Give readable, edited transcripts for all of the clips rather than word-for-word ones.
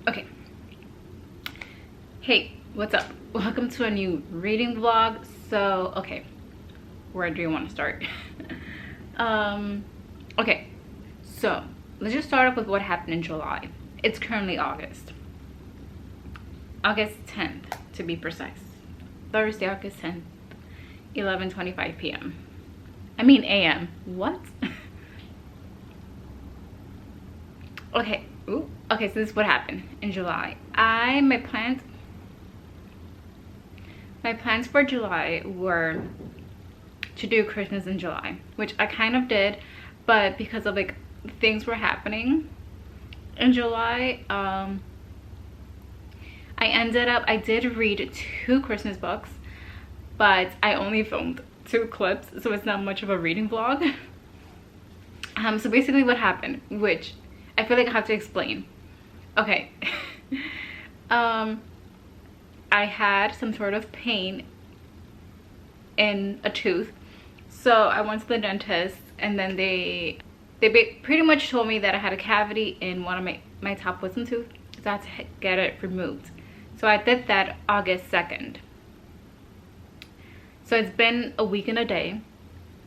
Okay. Hey, what's up? Welcome to a new reading vlog. So, okay, where do you want to start? Okay, so let's just start off with what happened in July. It's currently August 10th to be precise. Thursday, August 10th, 11:25 p.m. I mean a.m. What? Okay. Ooh. Okay, so this is what happened in July. My plans for July were to do Christmas in July, which I kind of did, but because of like things were happening in July, I did read 2 Christmas books, but I only filmed 2 clips, so it's not much of a reading vlog. So basically what happened, which I feel like I have to explain. Okay. I had some sort of pain in a tooth, so I went to the dentist, and then they pretty much told me that I had a cavity in one of my top wisdom tooth, so I had to get it removed. So I did that August 2nd. So it's been a week and a day,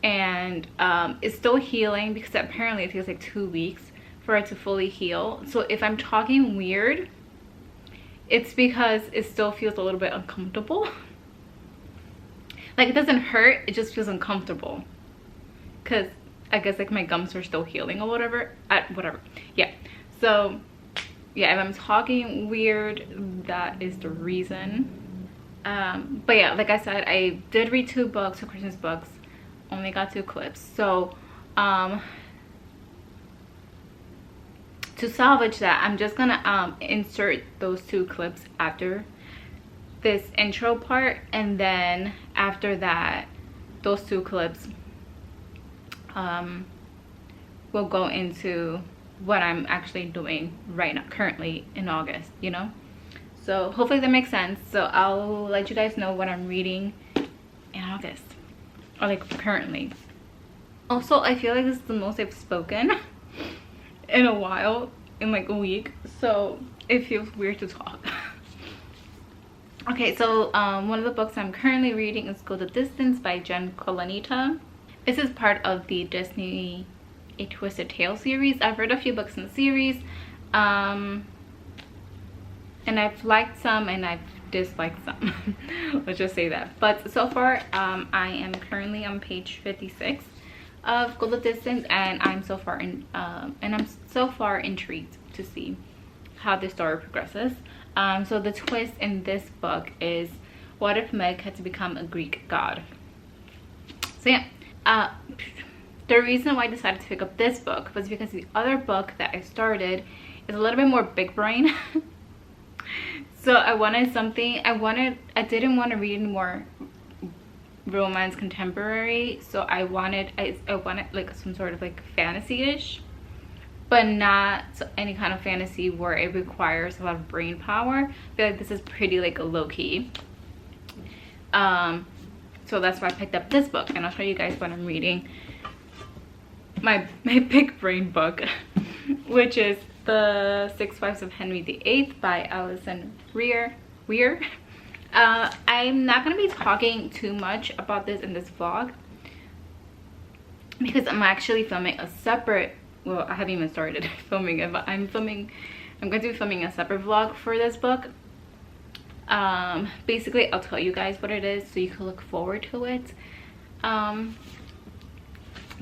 and it's still healing because apparently it takes like 2 weeks for it to fully heal. So if I'm talking weird, it's because it still feels a little bit uncomfortable. Like, it doesn't hurt, it just feels uncomfortable because I guess like my gums are still healing or whatever. Yeah, so yeah, if I'm talking weird, that is the reason. But yeah, like I said, I did read 2 books, 2 Christmas books, only got 2 clips. So to salvage that, I'm just gonna insert those 2 clips after this intro part, and then after that, those 2 clips will go into what I'm actually doing right now, currently in August, you know? So hopefully that makes sense. So I'll let you guys know what I'm reading in August, or like currently. Also, I feel like this is the most I've spoken in a while, in like a week, so it feels weird to talk. Okay, so one of the books I'm currently reading is Go the Distance by Jen Calonita. This is part of the Disney A Twisted Tale series. I've read a few books in the series, and I've liked some and I've disliked some. Let's just say that. But so far, I am currently on page 56 of Go the Distance, and I'm so far intrigued to see how the story progresses. So the twist in this book is, what if Meg had to become a Greek god? So yeah, the reason why I decided to pick up this book was because the other book that I started is a little bit more big brain. So I wanted something, I didn't want to read any more romance contemporary, so I wanted like some sort of like fantasy-ish, but not any kind of fantasy where it requires a lot of brain power. I feel like this is pretty like low-key. So that's why I picked up this book, and I'll show you guys what I'm reading. My big brain book, which is The 6 Wives of Henry VIII by Alison Weir. I'm not going to be talking too much about this in this vlog because I'm actually filming a separate, well, I haven't even started filming it, but I'm going to be filming a separate vlog for this book. Basically, I'll tell you guys what it is so you can look forward to it.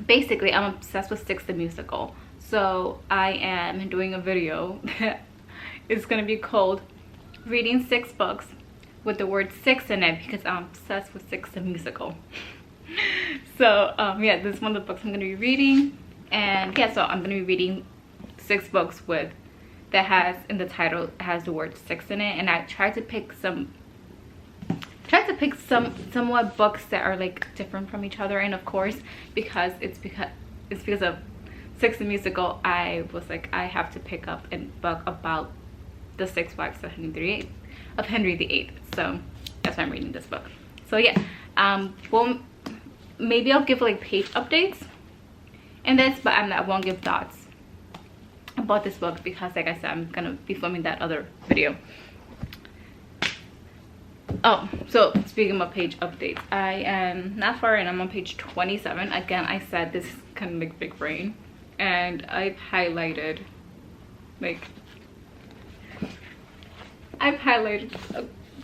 Basically, I'm obsessed with Six the Musical, so I am doing a video that is going to be called Reading 6 Books with the word 6 in it, because I'm obsessed with Six the Musical. So yeah, this is one of the books I'm going to be reading, and yeah, so I'm going to be reading 6 books that has in the title has the word 6 in it, and I tried to pick somewhat books that are like different from each other, and of course because it's because of Six the Musical, I was like, I have to pick up a book about the 6 wives of Henry VIII. So that's why I'm reading this book. So yeah, well, maybe I'll give like page updates in this, but I won't give thoughts about this book because, like I said, I'm gonna be filming that other video. Oh, so speaking of page updates, I am not far in. I'm on page 27. Again, I said this is kind of like big brain, and I've highlighted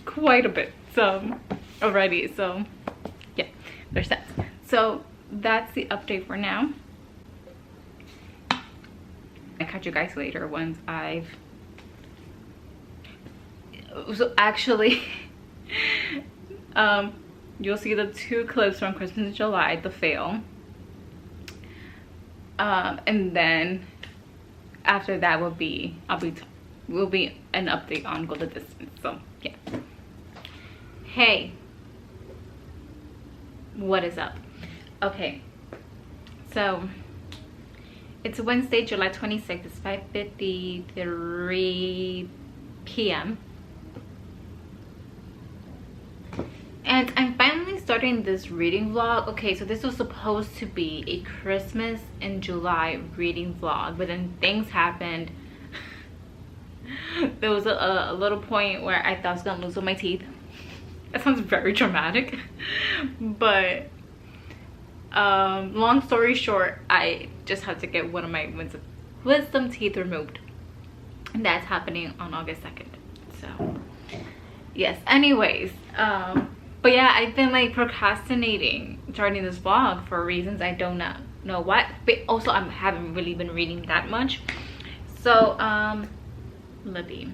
quite a bit already. So yeah, there's that. So that's the update for now. I'll catch you guys later once so actually you'll see the 2 clips from Christmas in July, the fail, and then after that will be an update on Go the Distance. So yeah. Hey, what is up? Okay, so it's Wednesday, July 26th. It's 5:53 p.m. and I'm finally starting this reading vlog. Okay, so this was supposed to be a Christmas in July reading vlog, but then things happened. There was a little point where I thought I was gonna lose all my teeth. That sounds very dramatic, but long story short, I just had to get one of my wisdom teeth removed, and that's happening on August 2nd. So yes, anyways, but yeah, I've been like procrastinating starting this vlog for reasons I don't know what, but also I haven't really been reading that much. So Libby.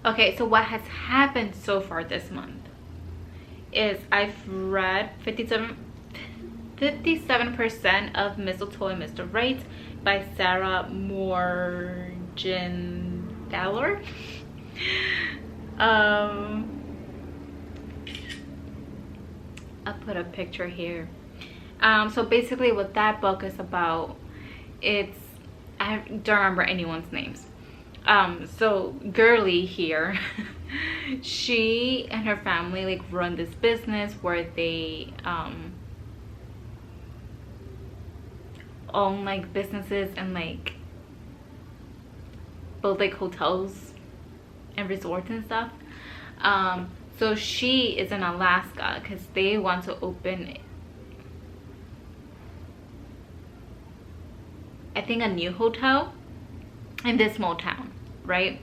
Okay, so what has happened so far this month is I've read 57% of Mistletoe and Mr. Right by Sarah Morgan-Gallor. I'll put a picture here. So basically what that book is about, I don't remember anyone's names. So girly here, she and her family like run this business where they own like businesses and like build like hotels and resorts and stuff. So she is in Alaska because they want to open, I think, a new hotel in this small town, right?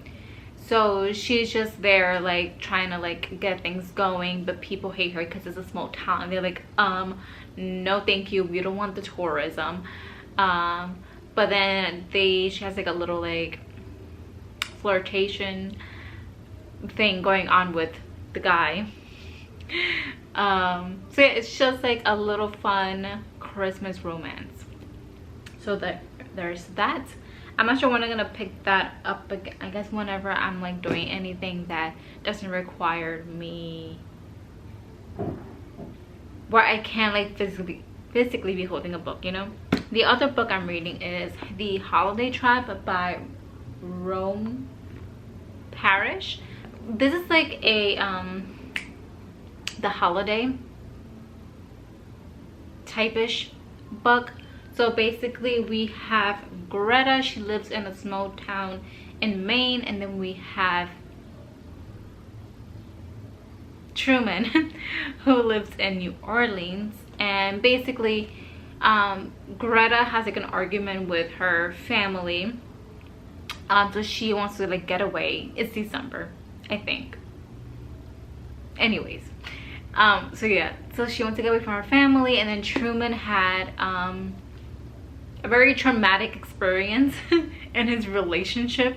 So she's just there like trying to like get things going, but people hate her because it's a small town. They're like, no thank you, we don't want the tourism. But then she has like a little like flirtation thing going on with the guy. So yeah, it's just like a little fun Christmas romance. So there's that. I'm not sure when I'm gonna pick that up again. I guess whenever I'm like doing anything that doesn't require me, where I can't like physically be holding a book, you know. The other book I'm reading is The Holiday Trap by Rome Parrish. This is like a the holiday type-ish book. So basically we have Greta, she lives in a small town in Maine, and then we have Truman who lives in New Orleans. And basically Greta has like an argument with her family, so she wants to like get away. It's December, I think. Anyways, so yeah, so she wants to get away from her family, and then Truman had a very traumatic experience in his relationship,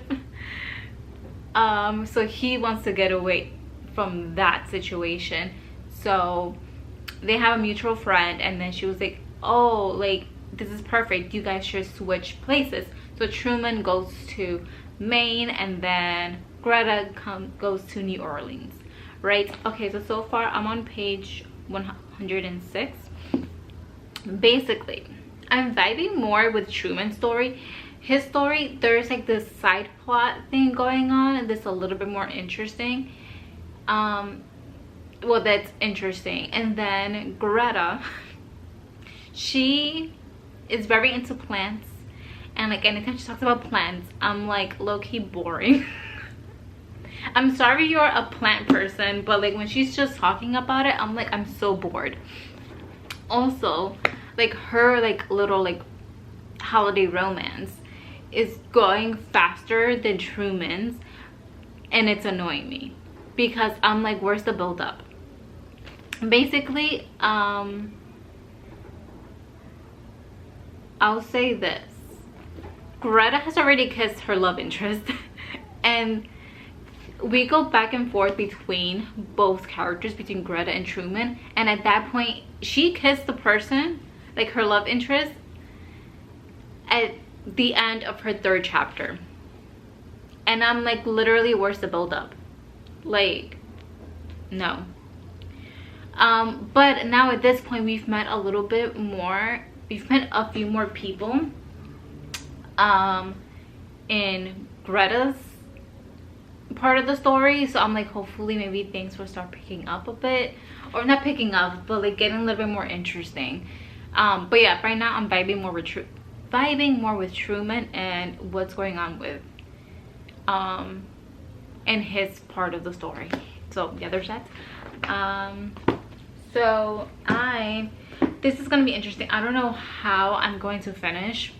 so he wants to get away from that situation. So they have a mutual friend, and then she was like, oh, like this is perfect, you guys should switch places. So Truman goes to Maine, and then Greta goes to New Orleans, right? Okay, so far I'm on page 106. Basically I'm vibing more with Truman's story. His story, there's like this side plot thing going on, and this a little bit more interesting. Well, that's interesting. And then Greta, she is very into plants, and like anytime she talks about plants, I'm like low-key boring. I'm sorry you're a plant person, but like when she's just talking about it, I'm like, I'm so bored. Also, like her like little like holiday romance is going faster than Truman's, and it's annoying me because I'm like, where's the build up? Basically, I'll say this. Greta has already kissed her love interest and we go back and forth between both characters, between Greta and Truman, and at that point she kissed the person, like her love interest, at the end of her 3rd chapter, and I'm like, literally, where's the build up? Like, no. But now at this point we've met a little bit more, we've met a few more people in Greta's part of the story, so I'm like, hopefully maybe things will start picking up a bit, or not picking up, but like getting a little bit more interesting. But yeah, right now I'm vibing more with Truman and what's going on with in his part of the story. So yeah, there's that. So this is gonna be interesting. I don't know how I'm going to finish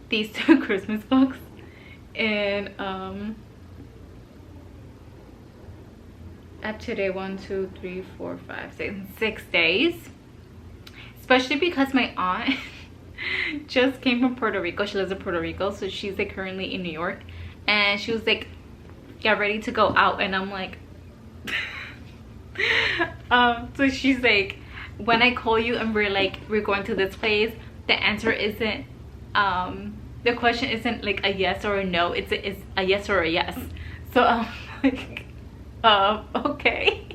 these 2 Christmas books in up to day 1, 2, 3, 4, 5, 6 days, especially because my aunt just came from Puerto Rico. She lives in Puerto Rico, so she's like currently in New York, and she was like, get ready to go out, and I'm like so she's like, when I call you and we're going to this place, the answer isn't the question isn't like a yes or a no, it's a yes or a yes. So I'm like, okay.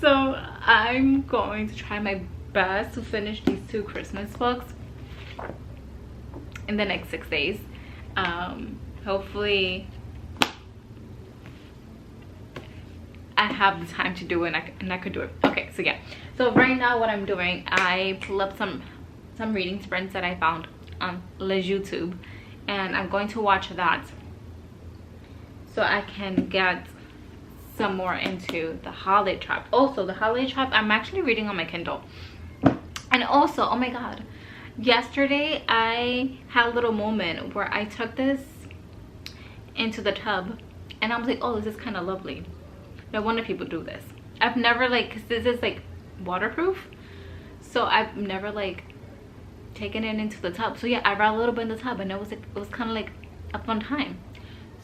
So I'm going to try my best to finish these 2 Christmas books in the next 6 days. Hopefully I have the time to do it, and I could do it. Okay, so yeah, so right now what I'm doing, I pull up some reading sprints that I found on YouTube, and I'm going to watch that so I can get some more into the holiday trap. Also, the holiday trap I'm actually reading on my Kindle. And also, oh my god, yesterday I had a little moment where I took this into the tub and I was like, oh, this is kind of lovely. No wonder people do this. I've never like, because this is like waterproof, so I've never like taken it into the tub. So yeah, I read a little bit in the tub, and it was like, it was kind of like a fun time.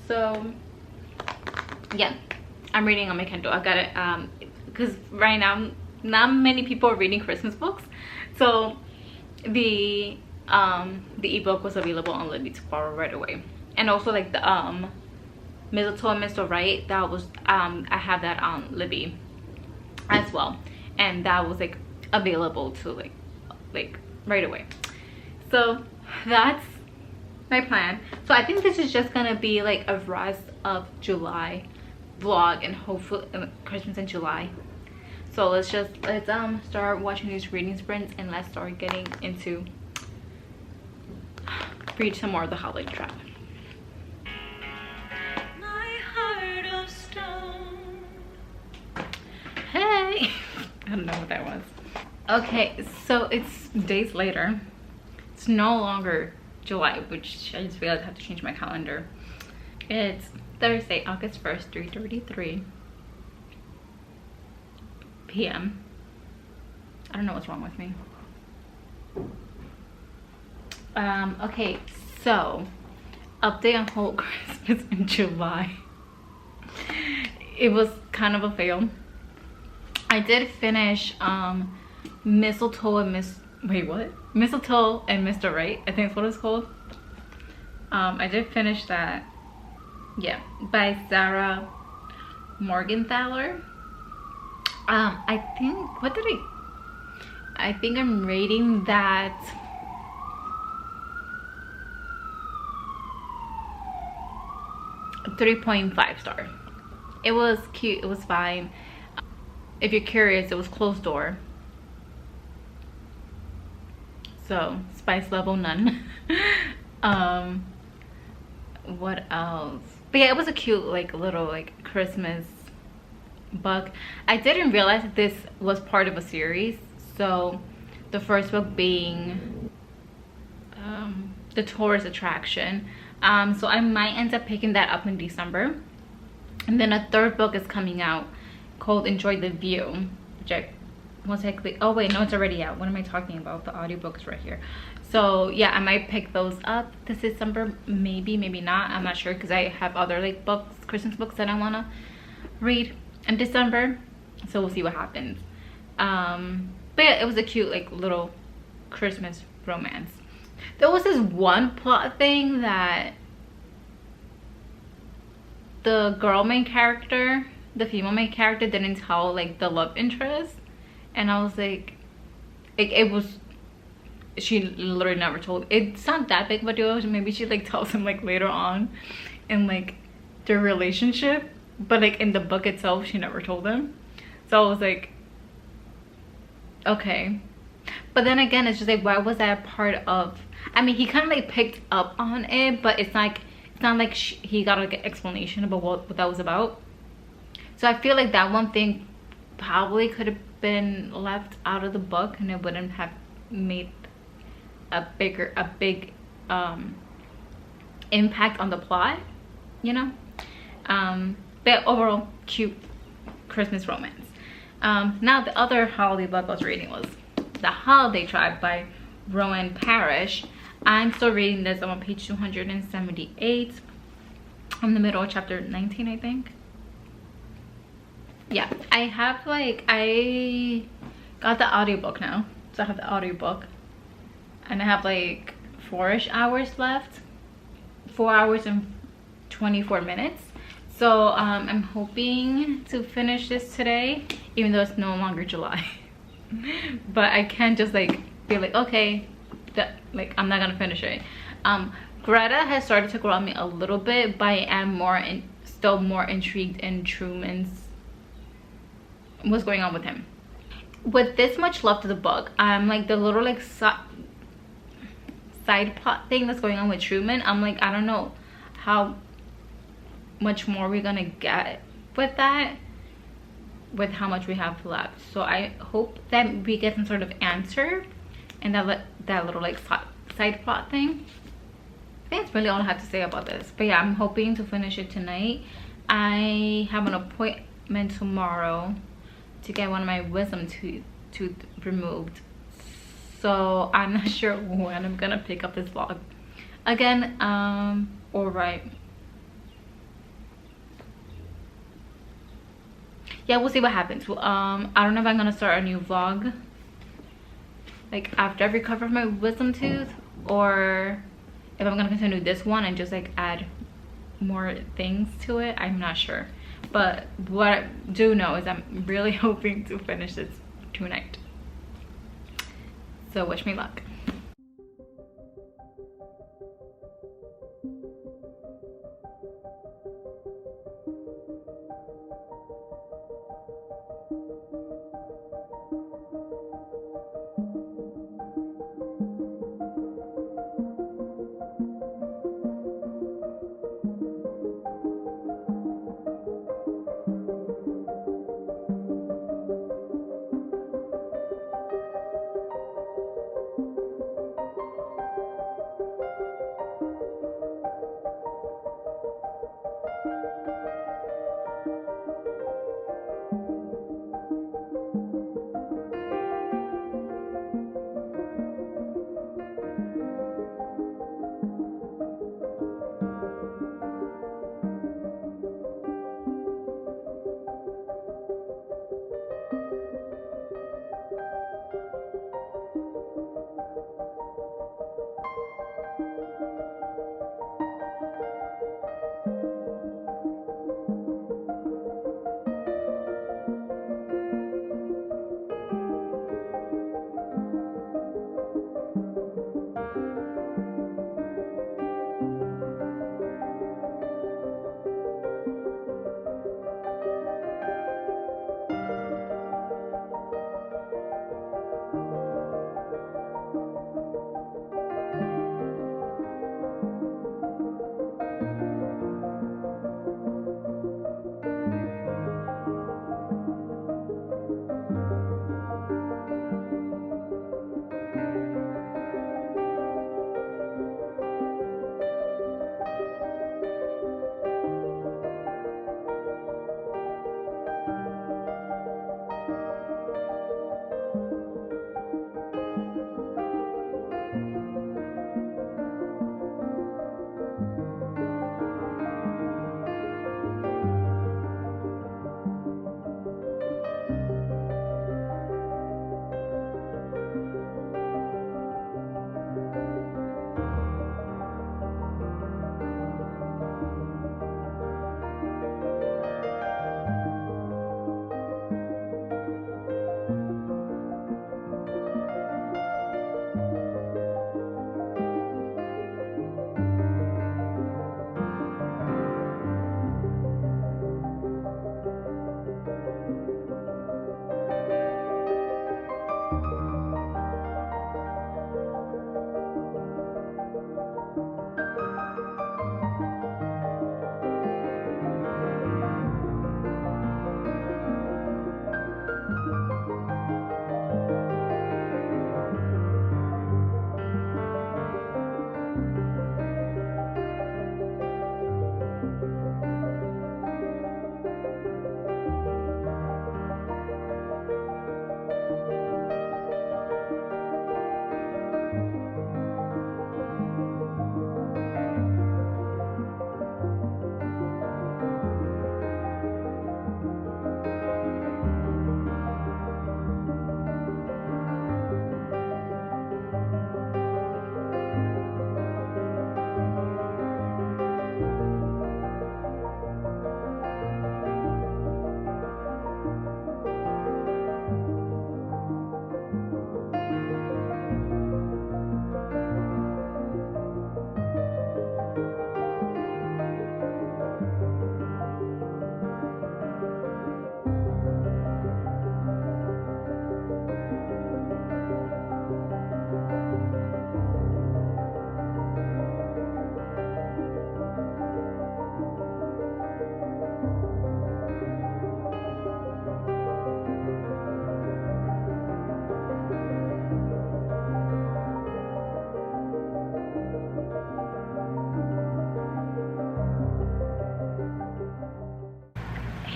So yeah, I'm reading on my Kindle. I got it because right now not many people are reading Christmas books, so the ebook was available on Libby to borrow right away. And also like the Mistletoe and Mr. Right, that was I have that on Libby as well, and that was like available to like right away. So that's my plan. So I think this is just gonna be like a rest of July vlog, and hopefully Christmas in July. So let's start watching these reading sprints, and let's start getting into read some more of the holiday trap. Hey, I don't know what that was. Okay, so it's days later. It's no longer July, which I just realized I have to change my calendar. It's Thursday, August 1st, 3:33 p.m. I don't know what's wrong with me. Okay, so update on whole Christmas in July. It was kind of a fail. I did finish Mistletoe and Mistletoe and Mr. Right, I think that's what it's called. I did finish that, yeah, by Sarah Morgenthaler. I think I'm rating that 3.5 star. It was cute, it was fine. If you're curious, it was closed door, so spice level none. um what else? But yeah, it was a cute like little like Christmas book. I didn't realize that this was part of a series. So the first book being the tourist attraction. So I might end up picking that up in December. And then a third book is coming out called Enjoy the View, which I most likely, oh wait, no, it's already out. What am I talking about? The audiobook is right here. So yeah, I might pick those up this December, maybe not. I'm not sure, because I have other like books, Christmas books, that I want to read in December, so we'll see what happens. But yeah, it was a cute like little Christmas romance. There was this one plot thing that the girl main character, the female main character, didn't tell like the love interest, and I was like, it was, she literally never told. It's not that big of a deal. Maybe she like tells him like later on in like their relationship, but like in the book itself she never told him. So I was like, okay. But then again, it's just like, why was that part of, I mean, he kind of like picked up on it, but it's not like he got like an explanation about what that was about. So I feel like that one thing probably could have been left out of the book, and it wouldn't have made a big impact on the plot, you know. But overall, cute Christmas romance. Now the other holiday book I was reading was The Holiday Tribe by Rowan Parrish. I'm still reading this. I'm on page 278. I'm in the middle of chapter 19, I think. Yeah, I have like, I got the audiobook now, so I have the audiobook, and I have like 4-ish hours left, 4 hours and 24 minutes. So I'm hoping to finish this today, even though it's no longer July. But I can't just like be like, okay, like I'm not gonna finish it. Greta has started to grow on me a little bit, but I am still more intrigued in Truman's, what's going on with him. With this much left of the book, I'm like, the little like side plot thing that's going on with Truman, I'm like, I don't know how much more we're gonna get with that, with how much we have left. So I hope that we get some sort of answer, and that little like side plot thing. I think that's really all I have to say about this. But yeah, I'm hoping to finish it tonight. I have an appointment tomorrow to get one of my wisdom tooth removed, so I'm not sure when I'm gonna pick up this vlog again. All right, yeah, we'll see what happens. Well, I don't know if I'm gonna start a new vlog like after I recover my wisdom tooth, or if I'm gonna continue this one and just like add more things to it. I'm not sure, but what I do know is I'm really hoping to finish this tonight, so wish me luck.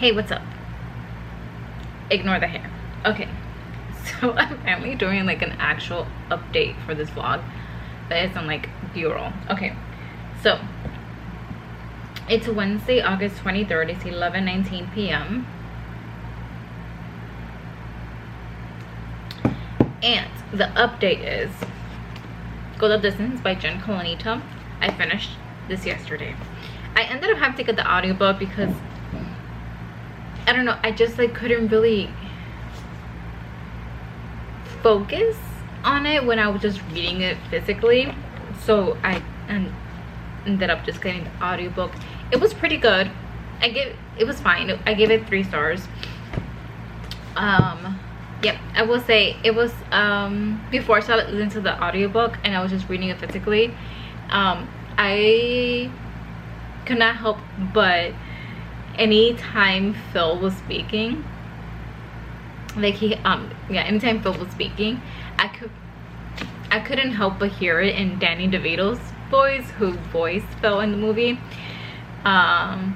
Hey, what's up? Ignore the hair. Okay, so I'm finally doing like an actual update for this vlog that isn't like B-roll. Okay, so it's Wednesday, August 23rd. It's 11:19 p.m. and the update is Go the Distance by Jen Calonita. I finished this yesterday. I ended up having to get the audiobook because I don't know, I just like couldn't really focus on it when I was just reading it physically, so I ended up just getting the audiobook. It was pretty good. It was fine. I gave it 3 stars. Yep, I will say it was before I started listening to the audiobook and I was just reading it physically, I could not help but anytime Phil was speaking, like anytime Phil was speaking, I couldn't help but hear it in Danny DeVito's voice, who voiced Phil in the movie. So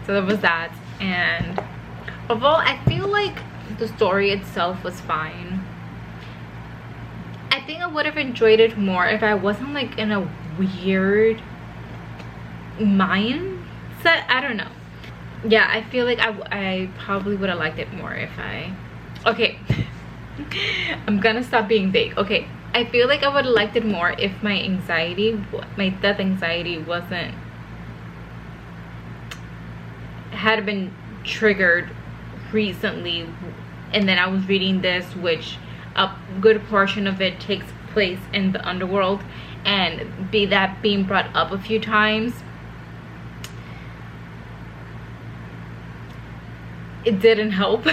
there was that, and overall I feel like the story itself was fine. I think I would have enjoyed it more if I wasn't like in a weird mindset. I don't know. Yeah, I feel like I probably would have liked it more if okay, I'm gonna stop being vague. Okay, I feel like I would have liked it more if my death anxiety had been triggered recently, and then I was reading this, which a good portion of it takes place in the underworld, and that being brought up a few times, it didn't help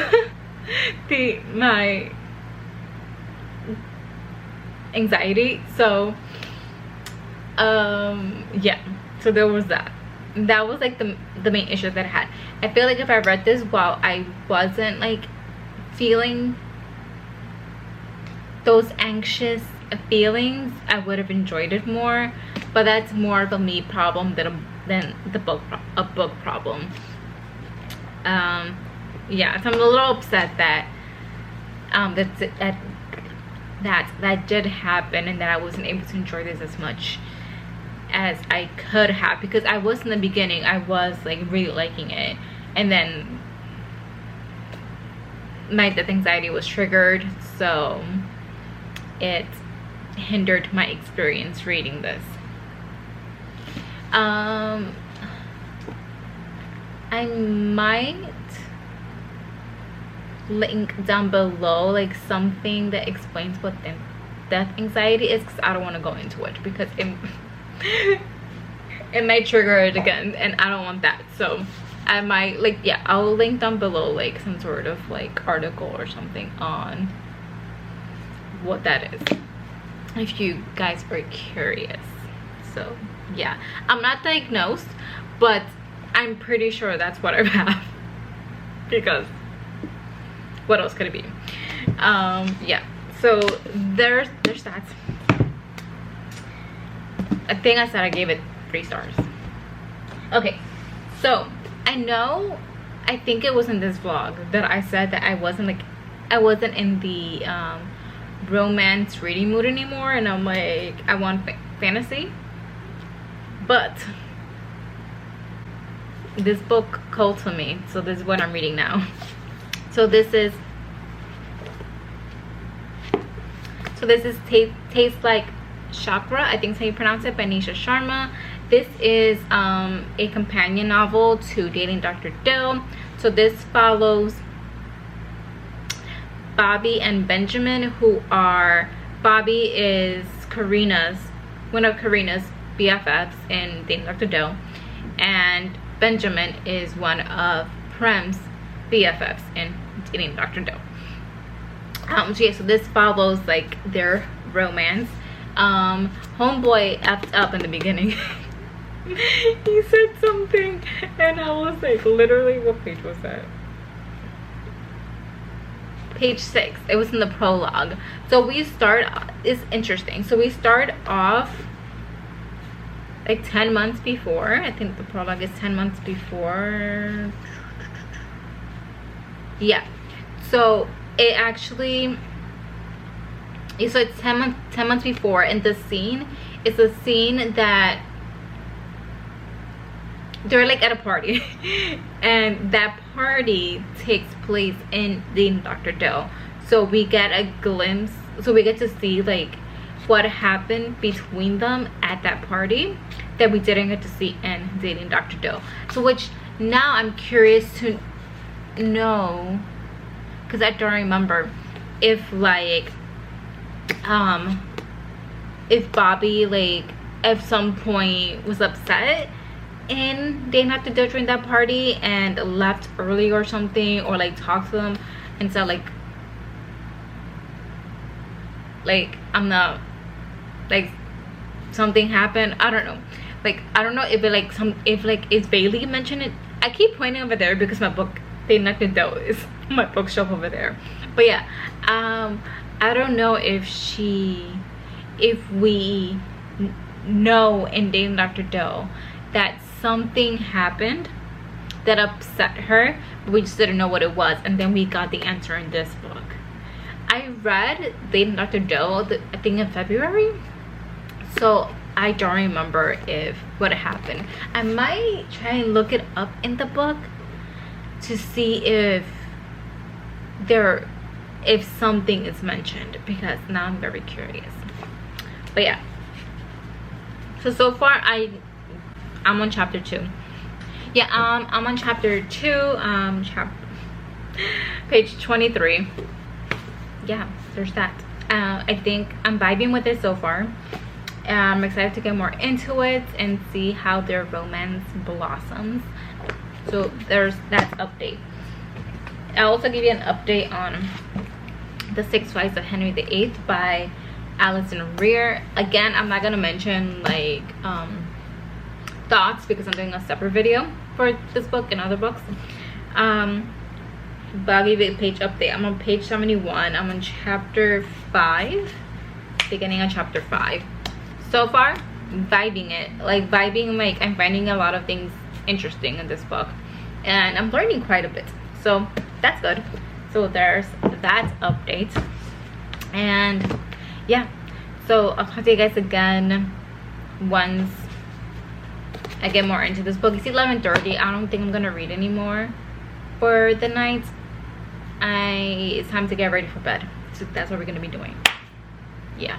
my anxiety. So yeah, so there was that was like the main issue that I had. I feel like if I read this while I wasn't like feeling those anxious feelings, I would have enjoyed it more, but that's more of a me problem than a book problem. Yeah, so I'm a little upset that that did happen, and that I wasn't able to enjoy this as much as I could have, because I was in the beginning, I was like really liking it, and then my death anxiety was triggered, so it hindered my experience reading this. I might link down below like something that explains what death anxiety is, because I don't want to go into it because it might trigger it again, and I don't want that. So I might I'll link down below like some sort of like article or something on what that is, if you guys are curious. So yeah, I'm not diagnosed, but I'm pretty sure that's what I have, because what else could it be? Yeah, so there's that. I think I said I gave it 3 stars. Okay, so I think it was in this vlog that I said that I wasn't in the romance reading mood anymore, and I'm like, I want fantasy. But this book called to me, so this is what I'm reading now. So this is Tastes Like Shakkar, I think that's how you pronounce it, by Nisha Sharma. This is a companion novel to Dating Dr. Dill. So this follows Bobby and Benjamin, who are, Bobby is one of Karina's BFFs in Dating Dr. Dill, and Benjamin is one of Prem's BFFs in Dating Dr. Dill. So yeah, so this follows like their romance. Homeboy effed up in the beginning. He said something and I was like, literally, what page was that? Page 6. It was in the prologue. So it's interesting. So we start off like 10 months before. I think the prologue is 10 months before. Yeah, so it actually, so it's 10 months before, and the scene is a scene that they're like at a party and that party takes place in the Dr. Doe. So we get a glimpse, so we get to see like what happened between them at that party that we didn't get to see in Dating Dr. Doe. So which now I'm curious to know, because I don't remember if like if Bobby like at some point was upset in Dating Dr. Doe during that party and left early or something, or like talked to them and said like I'm not, like something happened. I don't know, like I don't know if it like if like is Bailey mentioned it. I keep pointing over there because my book Dating Dr. Doe is my bookshelf over there. But yeah, I don't know if we know in Dating Dr. Doe that something happened that upset her, but we just didn't know what it was, and then we got the answer in this book. I read Dating Dr. Doe I think in February, so I don't remember if what happened. I might try and look it up in the book to see if something is mentioned, because now I'm very curious. But yeah, so far I'm on chapter 2. Yeah, I'm on chapter 2, page 23. Yeah, there's that. I think I'm vibing with it so far. I'm excited to get more into it and see how their romance blossoms. So there's that update. I'll also give you an update on The Six Wives of Henry VIII by Alison Rear. Again, I'm not gonna mention like thoughts because I'm doing a separate video for this book and other books. But I'll give you a page update. I'm on page 71. I'm on chapter 5, beginning of chapter 5. So far, vibing it. Like I'm finding a lot of things interesting in this book, and I'm learning quite a bit, so that's good. So there's that update, and yeah, so I'll talk to you guys again once I get more into this book. It's 11:30. I don't think I'm gonna read anymore for the night. It's time to get ready for bed, so that's what we're gonna be doing. Yeah.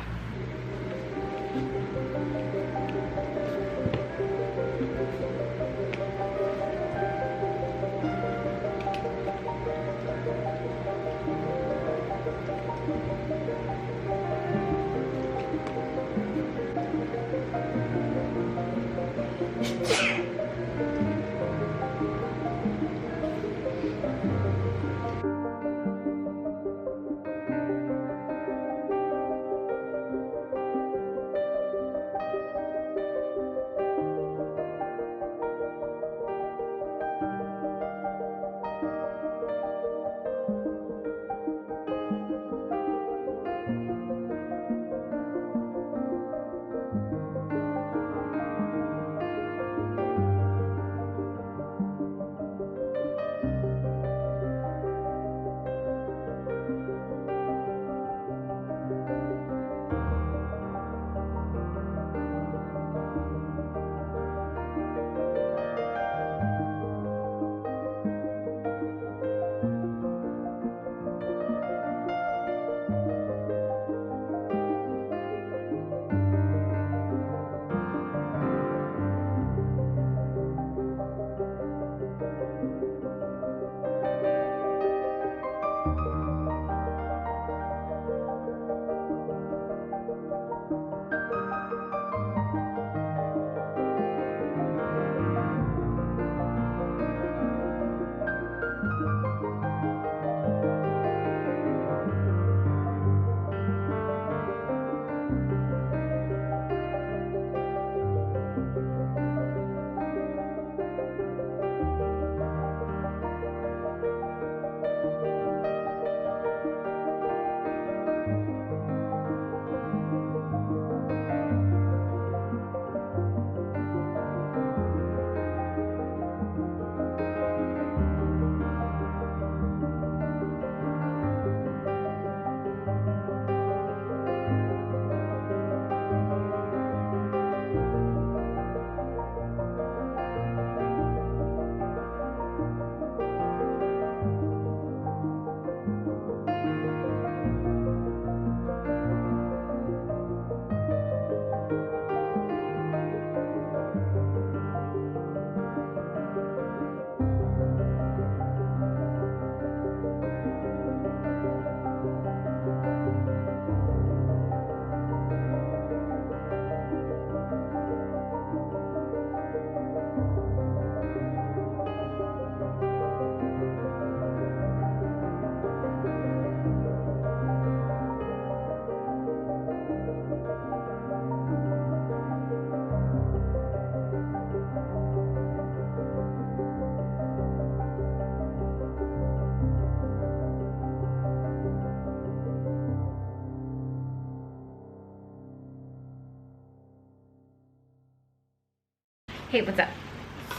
Hey, what's up?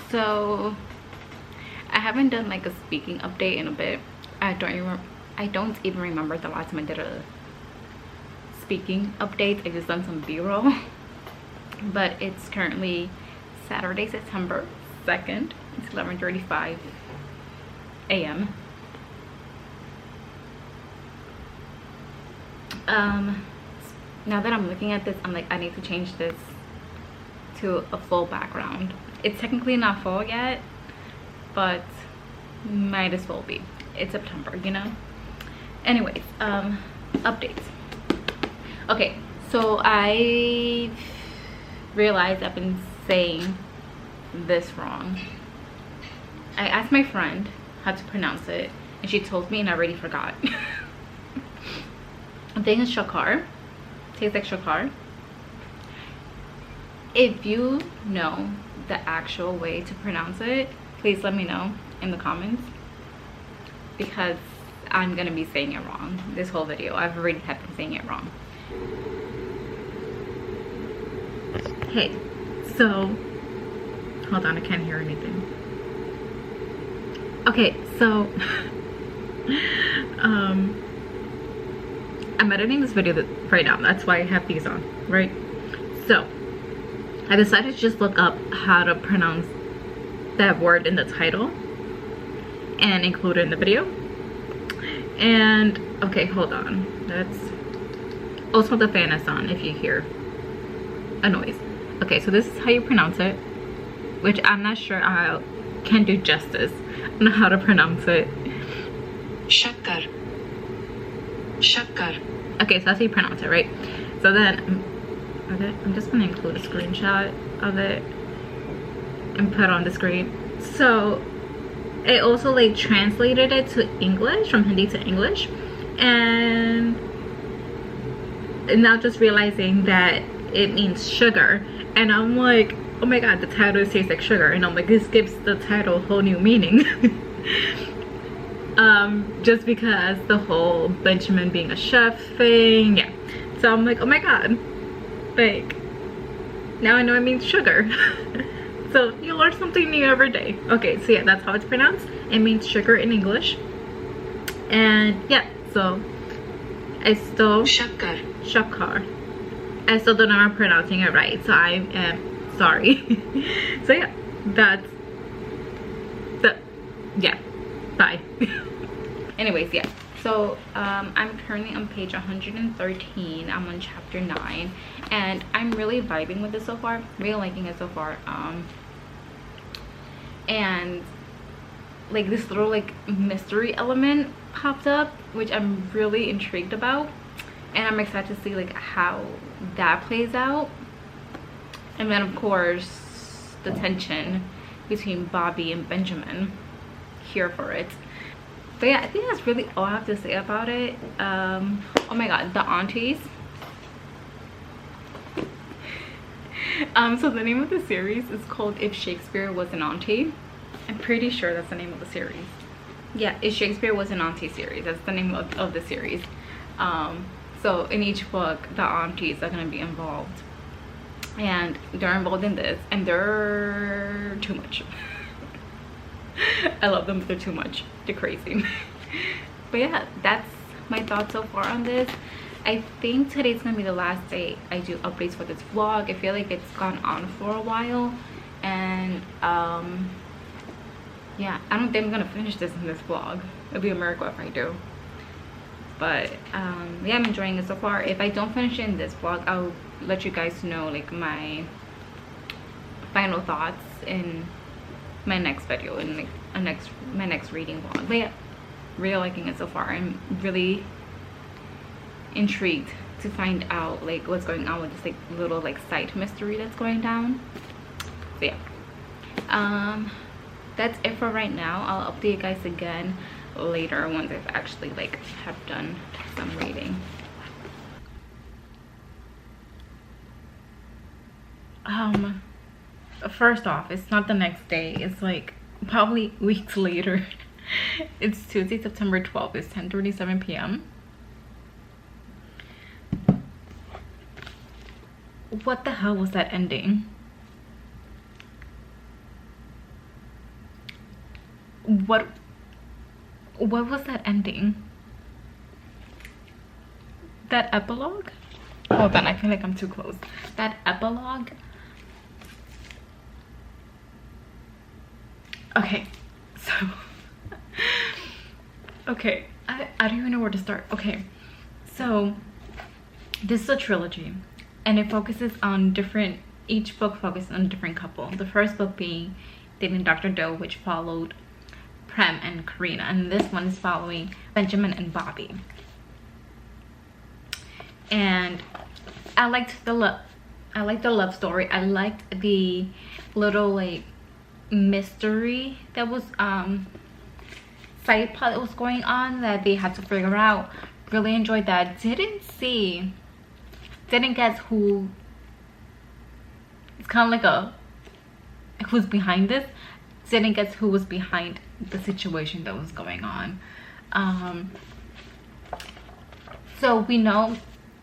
So I haven't done like a speaking update in a bit. I don't even remember the last time I did a speaking update. I just done some b-roll. But it's currently Saturday, September 2nd. It's 11:35 a.m. Now that I'm looking at this, I'm like, I need to change this to a full background. It's technically not fall yet, but might as well be. It's September, you know. Anyways, updates. Okay, so I realized I've been saying this wrong. I asked my friend how to pronounce it, and she told me, and I already forgot. I think it's Shakkar. Tastes like Shakkar. If you know the actual way to pronounce it, please let me know in the comments, because I'm gonna be saying it wrong this whole video. I've already been saying it wrong. Hey, so hold on, I can't hear anything. Okay, so I'm editing this video right now. That's why I have these on, right? So I decided to just look up how to pronounce that word in the title and include it in the video. And okay, hold on. That's also the fan is on if you hear a noise. Okay, so this is how you pronounce it, which I'm not sure I can do justice on how to pronounce it. Shakkar. Shakkar. Okay, so that's how you pronounce it, right? So then I'm just gonna include a screenshot of it and put it on the screen. So it also like translated it to English, from Hindi to English, and now just realizing that it means sugar. And I'm like, oh my god, the title tastes like sugar, and I'm like, this gives the title a whole new meaning. Just because the whole Benjamin being a chef thing, yeah. So I'm like, oh my god, like now I know it means sugar. So you learn something new every day. Okay, so yeah, that's how it's pronounced. It means sugar in English. And yeah, so I still Shakkar. Shakkar. I still don't know if I'm pronouncing it right, so I am sorry. So yeah, that's the yeah. Bye. Anyways, yeah. So I'm currently on page 113. I'm on chapter 9, and I'm really vibing with this so far. Really liking it so far. And like this little like mystery element popped up, which I'm really intrigued about, and I'm excited to see like how that plays out. And then of course the tension between Bobby and Benjamin. Here for it. But yeah, I think that's really all I have to say about it. Oh my god, the aunties. So the name of the series is called If Shakespeare Was an Auntie. I'm pretty sure that's the name of the series. Yeah, If Shakespeare Was an Auntie series. That's the name of the series. So in each book, the aunties are going to be involved. And they're involved in this, and they're too much. I love them, but they're too much. They're crazy. But yeah, that's my thoughts so far on this. I think today's gonna be the last day I do updates for this vlog. I feel like it's gone on for a while, and yeah, I don't think I'm gonna finish this in this vlog. It'll be a miracle if I do. But yeah, I'm enjoying it so far. If I don't finish it in this vlog, I'll let you guys know like my final thoughts in my next video, in like my next reading vlog. But yeah, really liking it so far. I'm really intrigued to find out like what's going on with this like little like side mystery that's going down. So yeah, that's it for right now. I'll update you guys again later once I've actually like have done some reading. First off, it's not the next day, it's like probably weeks later. It's Tuesday, September 12th. It's 10:37 p.m. What the hell was that ending? what was that ending? That epilogue? Hold on, I feel like I'm too close. That epilogue. Okay, so okay, I don't even know where to start. Okay, so this is a trilogy, and it focuses on different, each book focuses on a different couple. The first book being Dating Dr. Doe, which followed Prem and Karina, and this one is following Benjamin and Bobby. And I liked the love story. I liked the little like mystery that was side plot that was going on that they had to figure out. Really enjoyed that. Didn't guess who. It's kind of like a who's behind this. Didn't guess who was behind the situation that was going on. So we know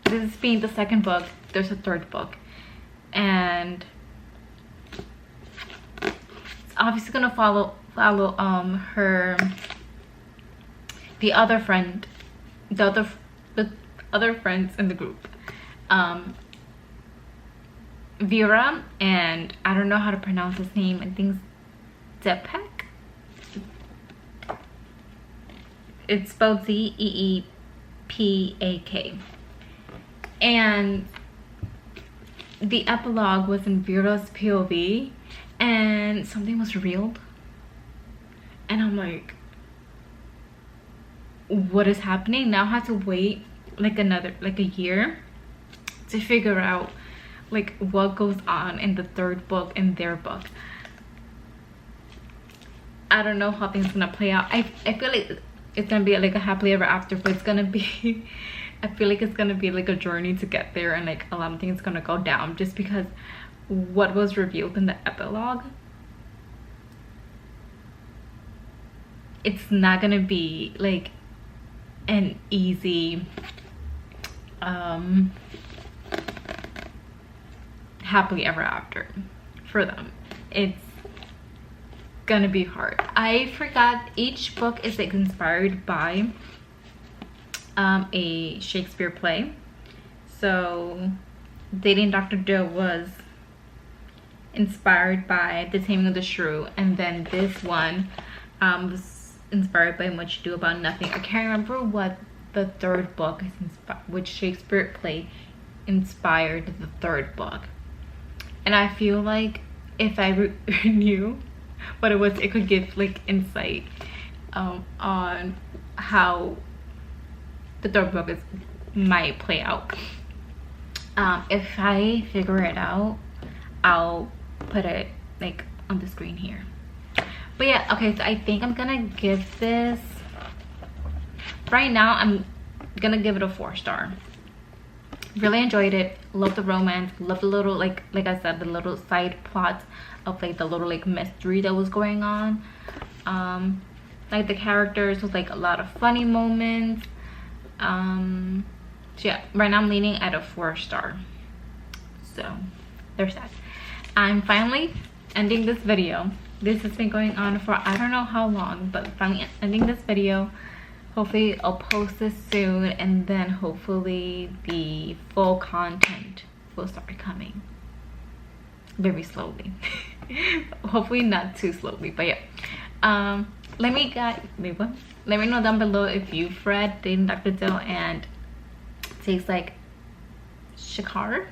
this being the second book, there's a third book, and it's obviously gonna follow her, the other friends in the group, Vera, and I don't know how to pronounce his name. I think Zepek. It's spelled Zeepak. And the epilogue was in Vera's POV, and something was revealed, and I'm like, what is happening now? I had to wait like a year to figure out like what goes on in the third book, in their book. I don't know how things are gonna play out. I feel like it's gonna be like a happily ever after, but it's gonna be I feel like it's gonna be like a journey to get there, and like a lot of things gonna go down, just because what was revealed in the epilogue, it's not gonna be like an easy happily ever after for them. It's gonna be hard. I forgot each book is like inspired by a Shakespeare play. So Dating Dr. Doe was inspired by The Taming of the Shrew, and then this one was inspired by Much Ado About Nothing. I can't remember what the third book is which Shakespeare play inspired the third book, and I feel like if I knew what it was, it could give like insight on how the third book might play out. If I figure it out, I'll put it like on the screen here. But yeah, okay, so I think I'm gonna give this, right now I'm gonna give it a 4-star. Really enjoyed it. Love the romance, love the little like I said, the little side plots of like the little like mystery that was going on. Like the characters was like a lot of funny moments. So yeah, right now I'm leaning at a 4-star. So there's that. I'm finally ending this video. This has been going on for I don't know how long, but finally ending this video. Hopefully I'll post this soon, and then hopefully the full content will start coming very slowly. Hopefully not too slowly, but yeah. Let me know down below if you've read Dating Dr. Doe and Tastes Like Shakkar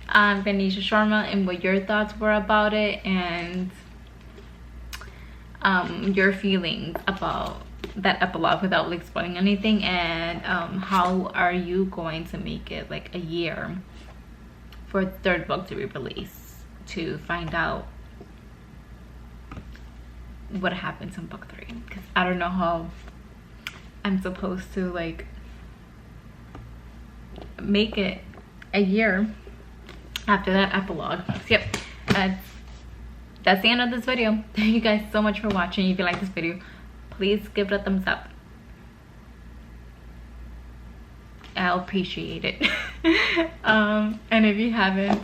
by Nisha Sharma, and what your thoughts were about it, and your feelings about that epilogue without like spoiling anything, and how are you going to make it like a year for the third book to be released, to find out what happens in book 3, because I don't know how I'm supposed to like make it a year after that epilogue. So yep, that's the end of this video. Thank you guys so much for watching. If you like this video, please give it a thumbs up. I'll appreciate it. And if you haven't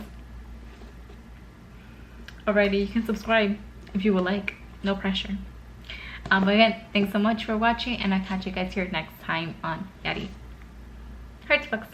already, you can subscribe if you would like. No pressure. But again, thanks so much for watching, and I'll catch you guys here next time on Yari. Hearts books.